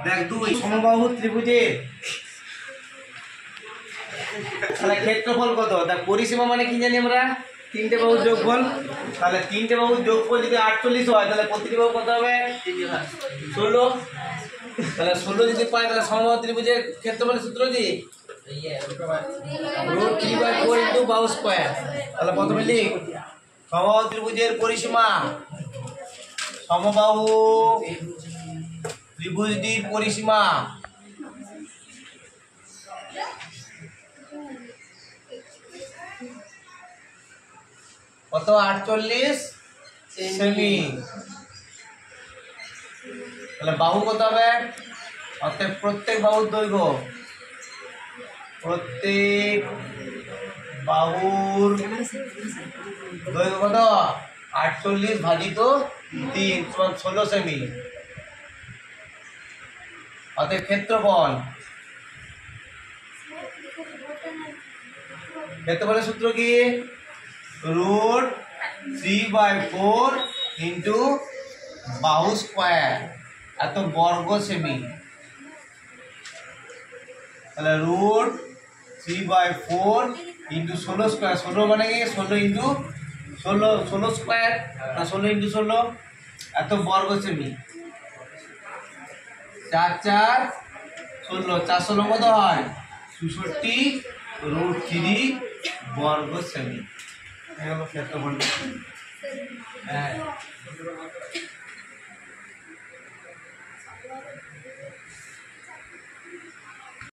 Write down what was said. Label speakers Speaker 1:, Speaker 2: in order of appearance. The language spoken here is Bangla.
Speaker 1: দেখ 2 সমবাহু ত্রিভুজের তাহলে ক্ষেত্রফল কত? দেখ পরিসীমা মানে কি জানি আমরা? তিনটে বাহুর যোগফল। তাহলে তিনটে বাহুর যোগফল যদি 48 হয় তাহলে প্রতিটি বাহু কত হবে? 16। তাহলে 16 যদি পাই তাহলে সমবাহু ত্রিভুজের ক্ষেত্রফলের সূত্র কি? √3/4 ইনটু বাহু স্কয়ার। তাহলে প্রথমে লিখ সমবাহু ত্রিভুজের পরিসীমা, সমবাহু ত্রিভুজটির পরিসীমা কত? 48 সেমি। তাহলে বাহু কত হবে? অর্থাৎ প্রত্যেক বাহুর দৈর্ঘ্য, প্রত্যেক বাহুর দৈর্ঘ্য কত? 48 ভাজিত 3 সমান 16 সেমি। অর্থাৎ ক্ষেত্রফল, ক্ষেত্রফলের সূত্র কি? √3/4 ইন্টু বাহু স্কয়ার, এত বর্গ সেমি। তাহলে √3/4 ইন্টু 16 স্কয়ার, 16 মানে কি? 16 ইন্টু 16 স্কয়ার না 16 ইন্টু 16, এত বর্গ সেমি। 4 4 16, 4 16 কত হয়? 64 √3 বর্গ সেমি। ক্ষেত্রফল। হ্যাঁ।